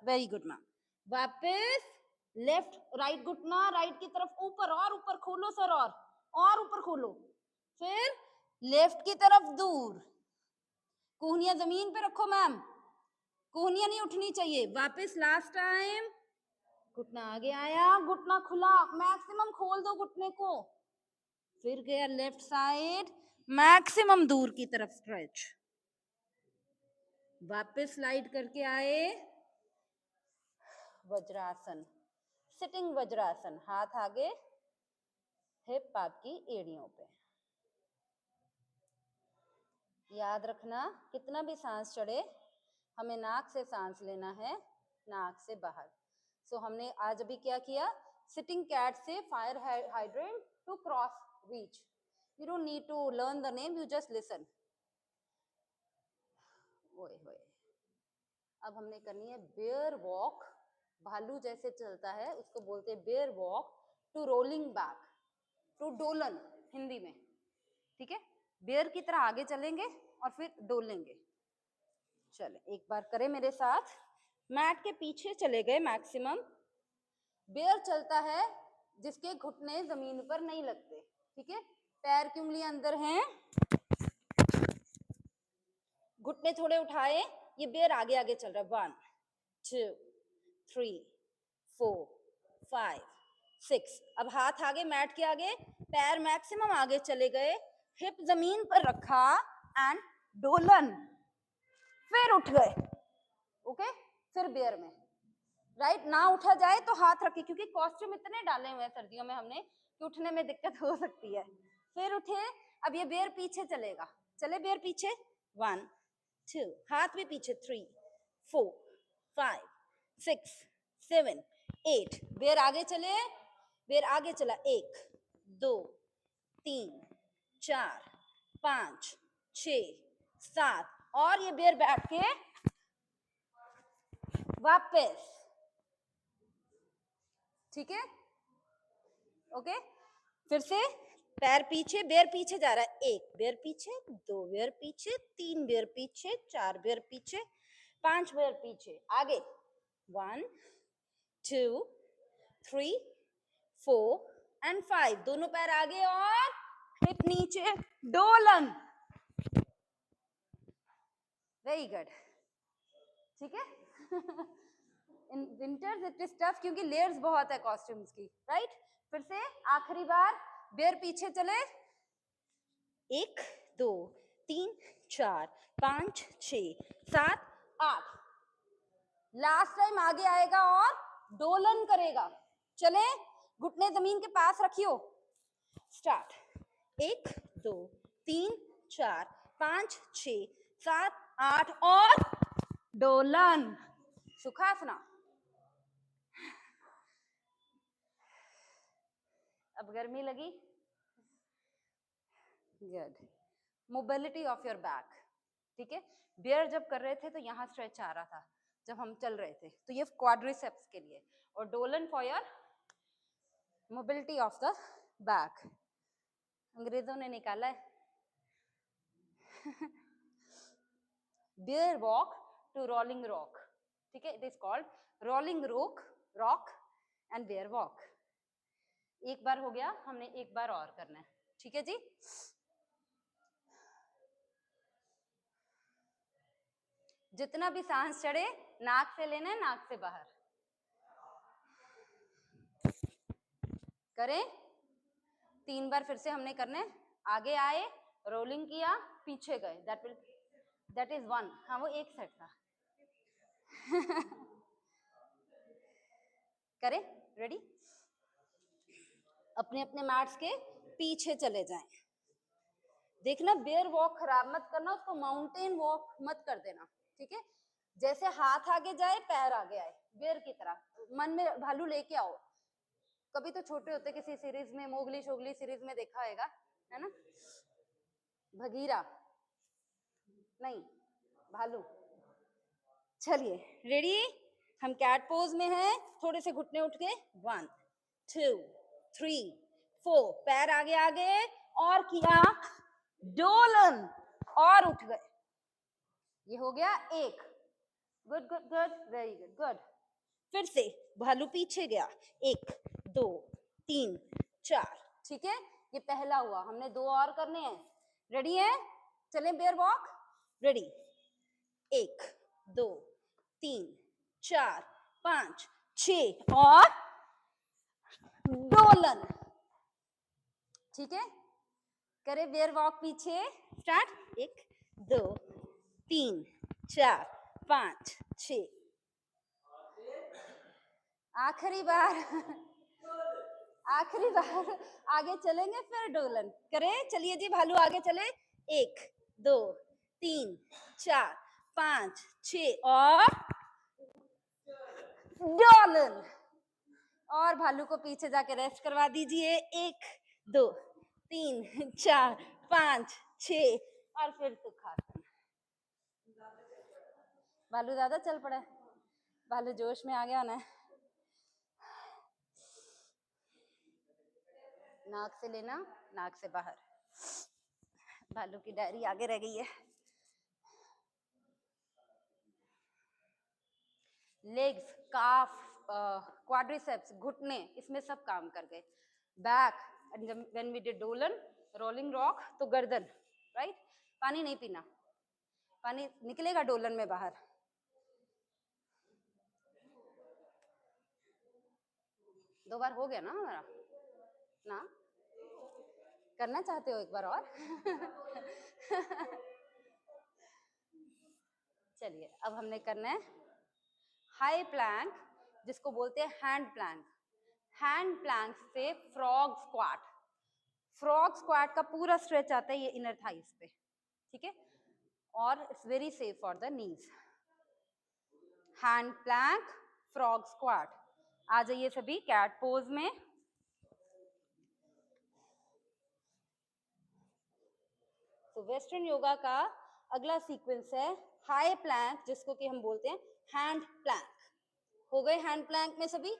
वेरी गुड मैम। वापस लेफ्ट, राइट घुटना राइट की तरफ ऊपर, और ऊपर खोलो सर, और ऊपर खोलो, फिर लेफ्ट की तरफ दूर, कोहनिया जमीन पे रखो मैम, कोहनिया नहीं उठनी चाहिए। वापस लास्ट टाइम, घुटना आगे आया, घुटना खुला, मैक्सिमम खोल दो घुटने को, फिर गया लेफ्ट साइड, मैक्सिमम दूर की तरफ स्ट्रेच, वापस स्लाइड करके आए, वज्रासन, सिटिंग वज्रासन, हाथ आगे, हिप आपकी एड़ियों पे। याद रखना, कितना भी सांस चढ़े, हमें नाक से सांस लेना है, नाक से बाहर। सो हमने आज अभी क्या किया, सिटिंग कैट से fire hydrant to cross reach, you don't need to learn the name, you just listen. ओए होए, अब हमने करनी है बेयर वॉक, भालू जैसे चलता है उसको बोलते हैं bear walk, to rolling back, to डोलन हिंदी में, ठीक है। बेयर की तरह आगे चलेंगे और फिर डोलेंगे। चले एक बार करें मेरे साथ, मैट के पीछे चले गए मैक्सिमम। बेयर चलता है जिसके घुटने जमीन पर नहीं लगते, ठीक है। पैर की उंगलियां अंदर हैं, घुटने थोड़े उठाए, ये बेयर आगे आगे चल रहा है। 1 2 3 4 5 6, अब हाथ आगे मैट के आगे, पैर मैक्सिमम आगे चले गए, हिप जमीन पर रखा एंड डोलन, फिर उठ गए, ओके। फिर बेयर में राइट, ना उठा जाए तो हाथ रखे, क्योंकि कॉस्ट्यूम इतने डाले हुए हैं सर्दियों में हमने कि उठने में दिक्कत हो सकती है। फिर उठे, अब ये बेयर पीछे चलेगा, चले बेयर पीछे, 1 2, हाथ भी पीछे, 3 4 5 6 7 8, बेयर आगे चले, बेयर आगे चला, 1 2 3 4 5 6 7, और ये बेयर बैठ के वापस, ठीक है, ओके। फिर से पैर पीछे, बेयर पीछे जा रहा है, 1 बेयर पीछे, 2 बेयर पीछे, 3 बेयर पीछे, 4 बेयर पीछे, 5 बेयर पीछे, आगे 1 2 3 4 एंड 5, दोनों पैर आगे और हिप नीचे, डोलन, वेरी गुड, ठीक है। In winters it is tough, क्योंकि लेयर्स बहुत है कॉस्ट्यूम्स की, राइट। फिर से आखिरी बार, बेयर पीछे चले, 1 2 3 4 5 6 7 8, लास्ट टाइम आगे आएगा और डोलन करेगा, चले, घुटने जमीन के पास रखियो, स्टार्ट, 1 2 3 4 5 6 7 8, और डोलन, सुखासना। अब गर्मी लगी, good, mobility of your back, ठीक है। बेयर जब कर रहे थे तो यहाँ स्ट्रेच आ रहा था जब हम चल रहे थे, तो ये क्वाड्रिसेप्स के लिए, और डोलन for your mobility of the back, अंग्रेजों ने निकाला है। Bear walk to rolling rock, ठीक है, it is called rolling rock, rock and bear walk. एक बार हो गया, हमने एक बार और करना है, ठीक है जी। जितना भी सांस चढ़े, नाक से लेना है, नाक से बाहर करें। 3 बार फिर से हमने करना है, आगे आए, रोलिंग किया, पीछे गए, दैट इज 1। हाँ वो एक सेट था। करें, रेडी? अपने अपने मैट्स के पीछे चले जाएं। देखना बेयर वॉक खराब मत करना, उसको माउंटेन वॉक मत कर देना, ठीक है? जैसे हाथ आगे जाए पैर आगे आए, बेयर की तरह मन में भालू लेके आओ। कभी तो छोटे होते किसी सीरीज में, मोगली शोगली सीरीज में देखा होगा, है ना? भगीरा नहीं, भालू। चलिए रेडी, हम कैट पोज में हैं, थोड़े से घुटने उठ के 1 2 3 4, पैर आगे आगे और किया डोलन और उठ गए, ये हो गया एक। Good good good, very good, good. फिर से भालू पीछे गया, 1 2 3 4, ठीक है? ये पहला हुआ, हमने 2 और करने हैं। रेडी है? चलें बेयर वॉक, रेडी? 1 2 3 4 5 6 और डोलन, ठीक है? करे बेयर वॉक, पीछे स्टार्ट, 1 2 3 4 5 6, आखिरी बार आखिरी बार आगे चलेंगे फिर डोलन करें। चलिए जी, भालू आगे चले, 1 2 3 4 5 6 और डोलन। और भालू को पीछे जाके रेस्ट करवा दीजिए, 1 2 3 4 5 6 और फिर सुखासन। भालू ज्यादा चल पड़ा, भालू जोश में आ गया ना। नाक से लेना, नाक से बाहर। भालू की डायरी आगे रह गई है। लेग्स, काफ, क्वाड्रिसेप्स, घुटने, इसमें सब काम कर गए। बैक, व्हेन वी डिड डोलन, रोलिंग रॉक, तो गर्दन, राइट? पानी नहीं पीना, पानी निकलेगा डोलन में बाहर। दो बार हो गया ना हमारा ना? करना चाहते हो एक बार और? चलिए अब हमने करना है हाई प्लैंक, जिसको बोलते हैं हैंड प्लैंक। हैंड प्लैंक से फ्रॉग स्क्वाट। फ्रॉग स्क्वाट का पूरा स्ट्रेच आता है ये इनर थाइस पे, ठीक है? और it's very safe for the knees. Hand plank, frog squat. आ जाइए सभी कैट पोज में। तो वेस्टर्न योगा का अगला सीक्वेंस है हाई प्लैंक, जिसको कि हम बोलते हैं हैंड प्लैंक। हो गए हैंड प्लैंक में सभी,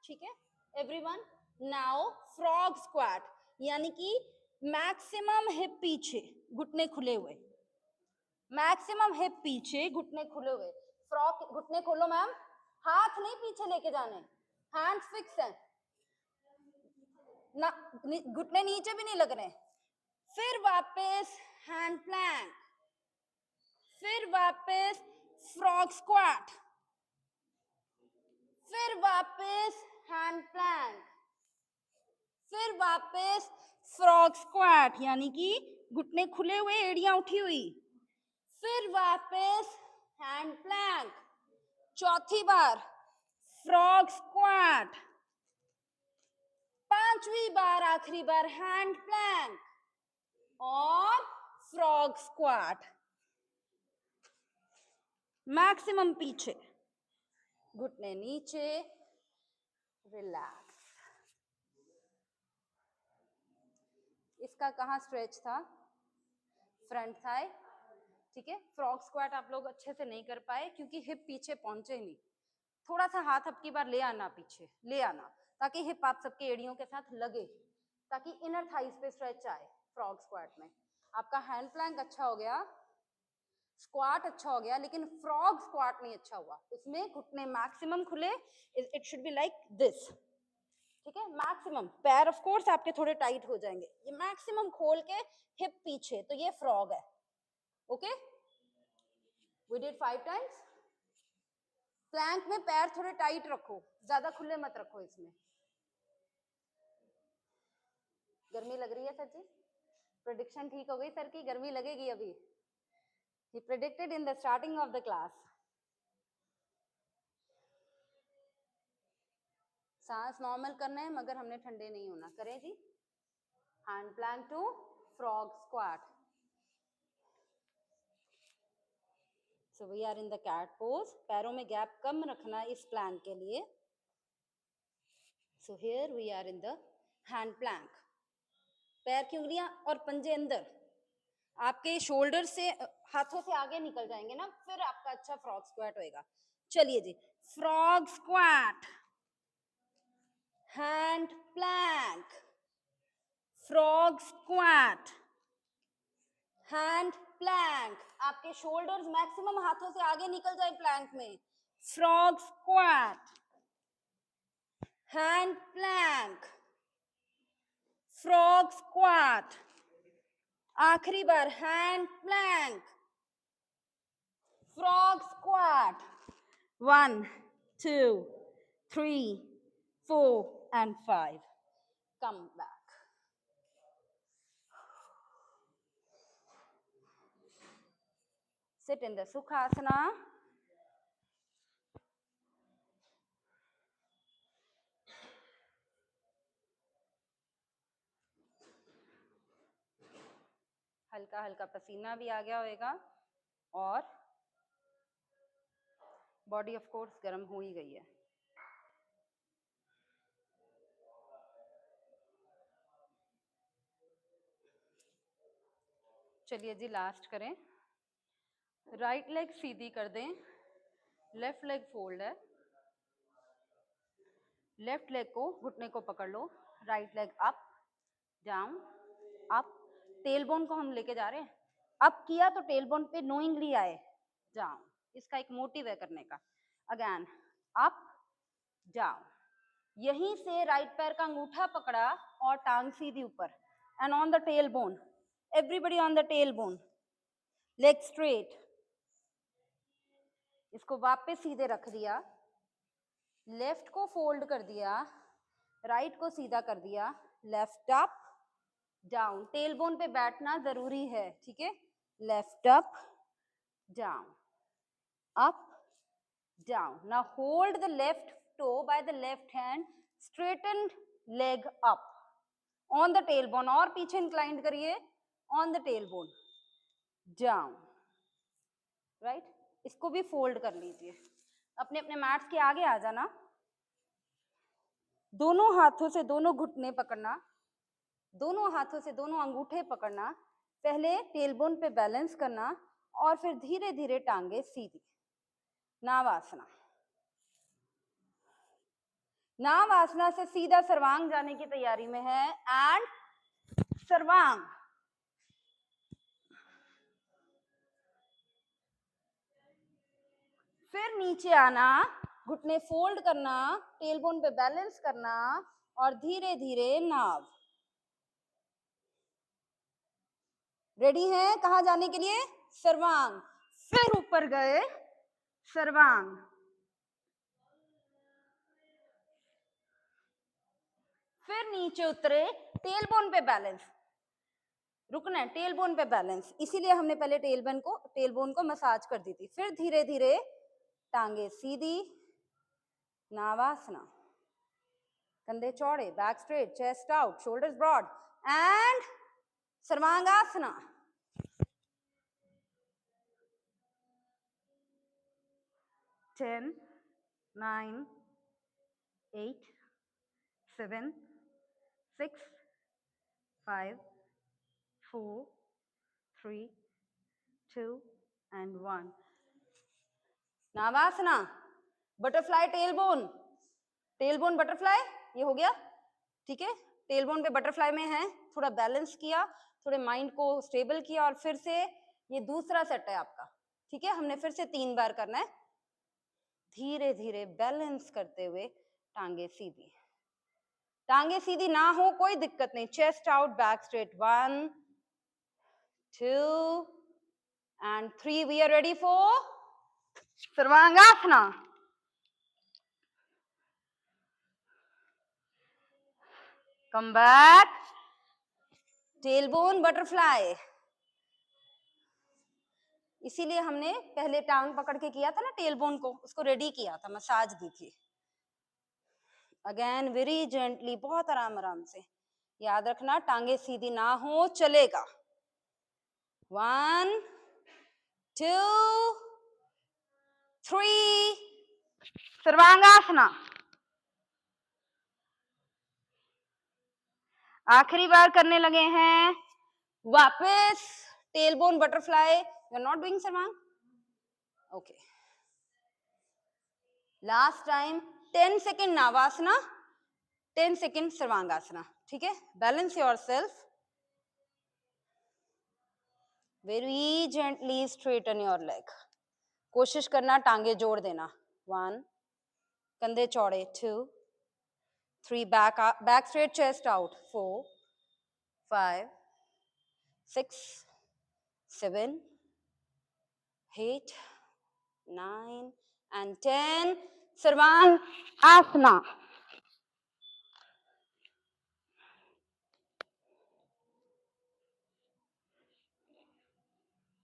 ठीक है? एवरीवन, नाउ फ्रॉग स्क्वाट, यानी कि मैक्सिमम हिप पीछे, घुटने खुले हुए, मैक्सिमम हिप पीछे, घुटने खुले हुए। फ्रॉग, घुटने खोलो मैम, हाथ नहीं पीछे लेके जाने, हैंड्स फिक्स हैं ना, घुटने नीचे भी नहीं लग रहे। फिर वापस हैंड प्लैंक, फिर वापस फ्रॉग स्क्वाट, फिर वापस हैंड प्लैंक, फिर वापस फ्रॉग स्क्वाट, यानी कि घुटने खुले हुए, एड़ियां उठी हुई। फिर वापस हैंड प्लैंक, चौथी बार फ्रॉग स्क्वाट, पांचवी बार, आखिरी बार हैंड प्लैंक और फ्रॉग स्क्वाट। मैक्सिमम पीछे, घुटने नीचे, रिलैक्स। इसका कहाँ स्ट्रेच था? फ्रंट थाई, ठीक है? फ्रॉग स्क्वाट आप लोग अच्छे से नहीं कर पाए क्योंकि हिप पीछे पहुंचे नहीं। थोड़ा सा हाथ अब की बार ले आना, पीछे ले आना, ताकि हिप आप सबके एड़ियों के साथ लगे, ताकि इनर थाइस पे स्ट्रेच आए। फ्रॉग स्क्वाट में आपका हैंड प्लैंक अच्छा हो गया, स्क्वाट अच्छा हो गया, लेकिन फ्रॉग स्क्वाट नहीं अच्छा हुआ। उसमें घुटने मैक्सिमम खुले, it should be like this, ठीक है? मैक्सिमम, पैर ऑफ कोर्स आपके थोड़े टाइट हो जाएंगे, ये मैक्सिमम खोल के हिप पीछे, तो ये फ्रॉग है। Okay, we did 5 times. Plank में पैर थोड़े टाइट रखो, ज्यादा खुले मत रखो। इसमें गर्मी लग रही है सर जी? प्रेडिक्शन ठीक हो गई सर की? गर्मी लगेगी अभी? He predicted in the starting of the class. सांस नॉर्मल करना है मगर हमने ठंडे नहीं होना. करें जी. Hand plank to frog squat. So we are in the cat pose. पैरों में गैप कम रखना इस प्लैंक के लिए. So here we are in the hand plank. पैर की उंगलियां और पंजे अंदर. आपके शोल्डर से हाथों से आगे निकल जाएंगे ना, फिर आपका अच्छा फ्रॉग स्क्वाट होएगा. चलिए जी. Frog squat, hand plank, frog squat, hand plank. आपके शोल्डर्स मैक्सिमम हाथों से आगे निकल जाए प्लैंक में. Frog squat, hand plank, frog squat. आखिरी बार hand plank, frog squat. 1 2 3 4 and 5. Come back. Sit in the Sukhasana. हल्का हल्का पसीना भी आ गया होगा और बॉडी ऑफ कोर्स गर्म हो ही गई है. चलिए जी लास्ट करें. राइट लेग सीधी कर दें. लेफ्ट लेग फोल्ड है. लेफ्ट लेग को घुटने को पकड़ लो. Right leg up down up. Tail bone को हम लेके जा रहे हैं. अप किया तो टेल बोन पे नोइंगली आए डाउन. इसका एक मोटिव है करने का. Again up down. यहीं से राइट पैर का अंगूठा पकड़ा और टांग सीधी ऊपर. And on the tail bone. Everybody on the tail bone. Leg straight. इसको वापस सीधे रख दिया. लेफ्ट को फोल्ड कर दिया. राइट को सीधा कर दिया. Left up down. Tell bone पे बैठना जरूरी है. ठीक है. Left up down up down. Now hold the left toe by the left hand. Straighten leg up on the tailbone. और पीछे inclined करिए on the tailbone. Down. Right? इसको भी fold कर लीजिए. अपने अपने मैट्स के आगे आ जाना. दोनों हाथों से दोनों घुटने पकड़ना. दोनों हाथों से दोनों अंगूठे पकड़ना. पहले टेलबोन पे बैलेंस करना और फिर धीरे धीरे टांगे सीधी. नावासना. नावासना से सीधा सर्वांग जाने की तैयारी में है. एंड सर्वांग. फिर नीचे आना. घुटने फोल्ड करना. टेलबोन पे बैलेंस करना और धीरे धीरे नाव. रेडी हैं कहाँ जाने के लिए? सर्वांग. फिर ऊपर गए सर्वांग. फिर नीचे उतरे. टेलबोन पे बैलेंस. रुकना है. टेलबोन पे बैलेंस. इसीलिए हमने पहले टेलबोन को मसाज कर दी थी. फिर धीरे धीरे टांगे सीधी. नावासना. कंधे चौड़े. Back straight. Chest out. Shoulders broad. And Sarvangasana. Ten, 9, 8, 7, 6, 5, 4, 3, 2 and 1. Navasana. Butterfly tailbone. Tailbone butterfly. ये हो गया. ठीक है. टेलबोन पे बटरफ्लाई में है. थोड़ा बैलेंस किया. थोड़े माइंड को स्टेबल किया और फिर से ये दूसरा सेट है आपका. ठीक है. हमने फिर से 3 बार करना है. धीरे धीरे बैलेंस करते हुए टांगे सीधी. टांगे सीधी ना हो कोई दिक्कत नहीं. Chest out. Back straight. 1 2 and 3. We are ready for सर्वांगासना. Come back. Tailbone butterfly, इसीलिए हमने पहले टांग पकड़ के किया था ना टेलबोन को, उसको रेडी किया था, मसाज दी थी। अगेन वेरी जेंटली, बहुत आराम आराम से, याद रखना टांगे सीधी ना हो चलेगा। 1 2 3, सर्वांगासना। आखिरी बार करने लगे हैं, वापस tailbone butterfly. You are not doing सर्वांग, ओके। लास्ट टाइम 10 सेकेंड नावासना, 10 सेकेंड सर्वांगासना, ठीक है। Balance yourself, very gently straighten your leg. कोशिश करना टांगे जोड़ देना। 1, कंधे चौड़े, 2 3, back straight, chest out, 4 5 6 7 8 9 and 10, सर्वांग आसना।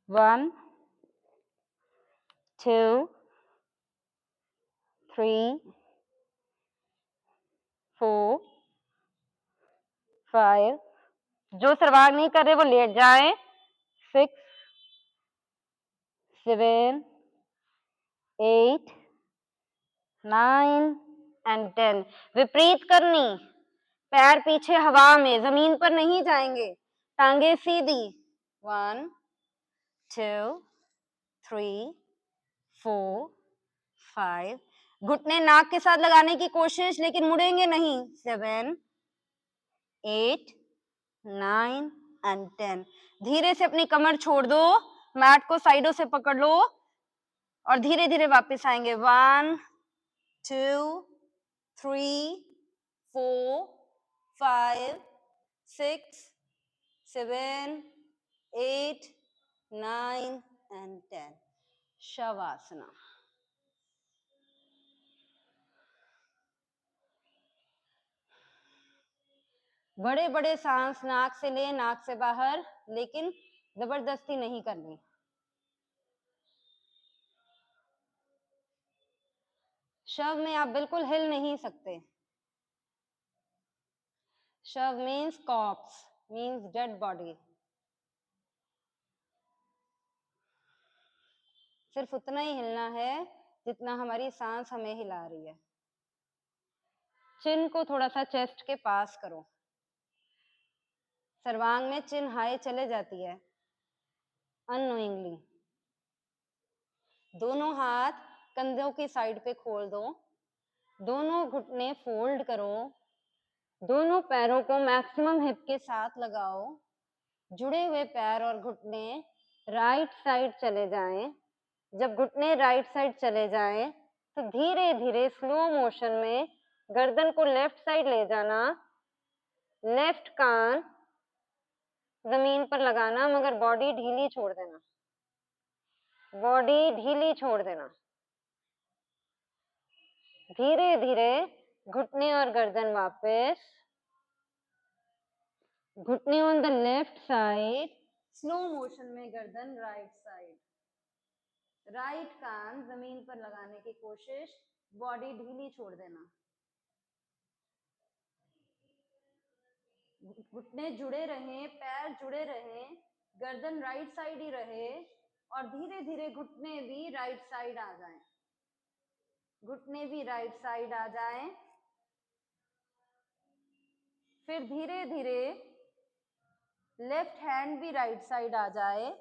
One, 2 3 4 5, जो सर्वांग नहीं कर रहे वो लेट जाए, 6 7 8 9 and 10। विपरीत करनी, पैर पीछे हवा में, जमीन पर नहीं जाएंगे, टांगे सीधी। 1 2 3 4 5, घुटने नाक के साथ लगाने की कोशिश, लेकिन मुड़ेंगे नहीं। 7 8 9 and 10। धीरे से अपनी कमर छोड़ दो, मैट को साइडों से पकड़ लो और धीरे धीरे वापस आएंगे। 1 2 3 4 5 6 7 8 9 and 10, शवासना। बड़े बड़े सांस नाक से ले, नाक से बाहर, लेकिन जबरदस्ती नहीं करनी। शव में आप बिल्कुल हिल नहीं सकते। Shav means corpse, means dead body. सिर्फ उतना ही हिलना है जितना हमारी सांस हमें हिला रही है। चिन को थोड़ा सा चेस्ट के पास करो। सर्वांग में चिन हाई चले जाती है अननोइंगली। दोनों हाथ कंधों की साइड पे खोल दो, दोनों घुटने फोल्ड करो, दोनों पैरों को मैक्सिमम हिप के साथ लगाओ। जुड़े हुए पैर और घुटने राइट साइड चले जाएं। जब घुटने राइट साइड चले जाएं तो धीरे धीरे स्लो मोशन में गर्दन को लेफ्ट साइड ले जाना, लेफ्ट कान जमीन पर लगाना, मगर बॉडी ढीली छोड़ देना, बॉडी ढीली छोड़ देना। धीरे धीरे घुटने और गर्दन वापस, घुटने on the left side, slow motion में गर्दन राइट साइड, राइट कान जमीन पर लगाने की कोशिश, बॉडी ढीली छोड़ देना। घुटने जुड़े रहें, पैर जुड़े रहें, गर्दन राइट साइड ही रहे और धीरे धीरे घुटने भी राइट साइड आ जाएं। घुटने भी राइट साइड आ जाएं। फिर धीरे धीरे लेफ्ट हैंड भी राइट साइड आ जाए।